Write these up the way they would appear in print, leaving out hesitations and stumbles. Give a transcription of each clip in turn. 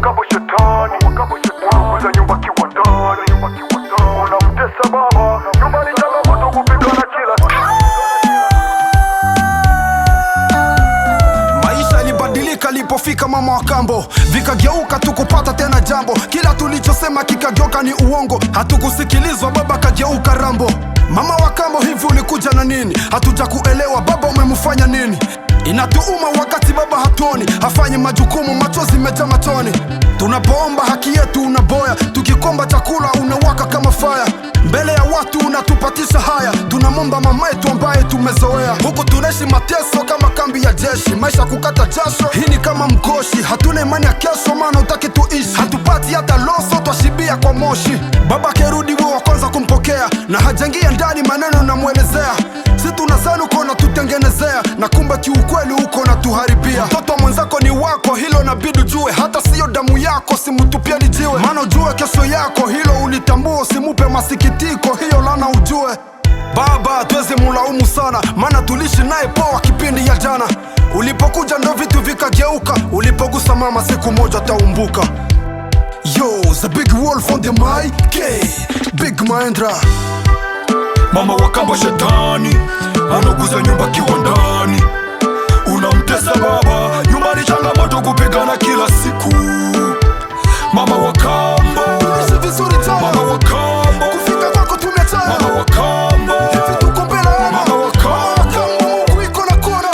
Wakambo shetani, unauza nyumba kiwandani, unamtesa baba, nyumbani changamoto kupigana kila siku. Maisha ilibadilika ilipofika mama wa kambo, vikageuka tukupata tena jambo. Kila tulichosema kikageuka ni uongo, hatukusikilizwa baba kageuka rambo. Mama wa kambo, hivi ulikuja na nini? Hatuja kuelewa baba, umemufanya nini? Inatuuma wakati baba hatuoni, hafanyi majukumu, machozi meja machoni. Tunapoomba haki yetu unaboya, tukikomba chakula unawaka kama fire. Mbele ya watu unatupatisha haya, tunamomba mama yetu ambaye tumezoea. Huku tunaishi mateso kama kambi ya jeshi, maisha kukata jasho, hii ni kama mkoshi. Hatuna imani ya kesho, maana utaki tuishi, hatupati hata loso, twashibia kwa moshi. Baba kerudi wewe wa kwanza kumpokea, na hajangia ndani maneno namwelezea. Si tunazani uko na tutengenezea, na kumbe kiukweli uko na tuharibia. Mtoto mwenzako ni wako, hilo nabidi ujue, hata siyo damu yako, simutupia ni jiwe. Maana ujue kesho yako, hilo ulitambua, usimupe masikitiko, hiyo lana ujue. Baba tuwezi mulaumu sana, maana tulishi naye poa kipindi ya jana. Ulipokuja ndo vitu vikageuka, ulipogusa mama siku moja taumbuka. Yo, the big wolf on the mic, Big Mahendra. Mama wa kambo shetani, unauza nyumba kiwandani, unamtesa baba, nyumbani changamoto kupigana kila siku. Mama wa kambo, tunaishi vizuri tena. Mama wa kambo, kufika kwako tumeachana. Mama wa kambo, hivi tuko mbele yana. Mama wa kambo, Mungu iko na kona.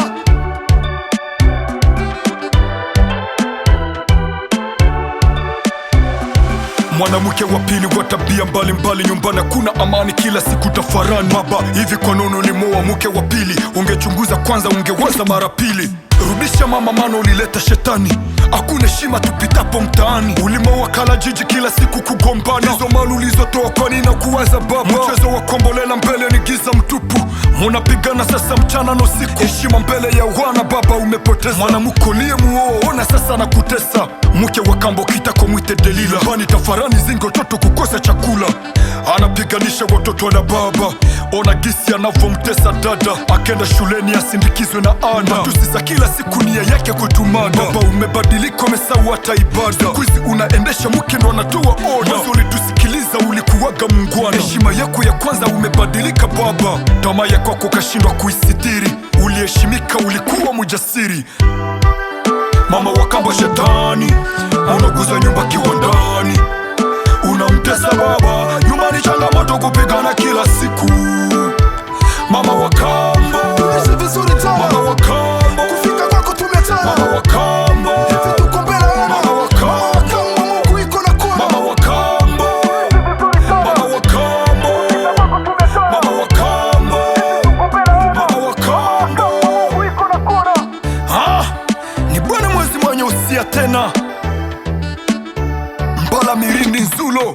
mwanamke wa pili wa tabia mbalimbali, nyumbani kuna amani, kila siku tafarani. Baba, hivi kwa nini ulimoa mke wa pili? Ungechunguza kwanza, ungewaza mara pili. Rudisha mama, maana ulileta shetani, hakuna heshima tupitapo mtaani. Ulimoa kala jiji, kila siku kugombana, hizo mali ulizotoa kwa nini na kuwaza baba? Mchezo wa kombolela, mbele ni giza mtupu, munapigana sasa mchana na usiku. Heshima mbele ya wana baba umepoteza, mwanamke uliyemuoa ona sasa na kutesa. Mke wa kambo kitako mwite Delila, bani tafarani zingo toto kukosa chakula, anapiganisha watoto na baba. Ona gisi anavomtesa dada, akenda shuleni asindikizwe na ana. Matusi za kila siku nia yake kutumana. Baba umebadilika, umesahau hata ibada, kuizi unaendesha mke ndo anatoa oda. Mwanzo ulitusikiliza, ulikuwaga mungwana, heshima yako ya kwanza umebadilika baba. Tamaa ya kwako kashindwa kuisitiri, uliheshimika, ulikuwa mujasiri. Mama wa kambo shetani, unauza nyumba kiwandani, unamtesa baba, nyumbani changamoto kupigana kila siku. Mama wa kambo, tunaishi vizuri tena. Mama wa kambo, kufika kwako tumeachana. Mama wa kambo, hivi tuko mbele yana. Mama wa kambo, Mungu iko na kona. Mama wa kambo, Mama wa kambo, Mama wa kambo, Mama wa kambo. Ni bwana mwezi mwenye usia tena, Mbala Mirindi Nzulo.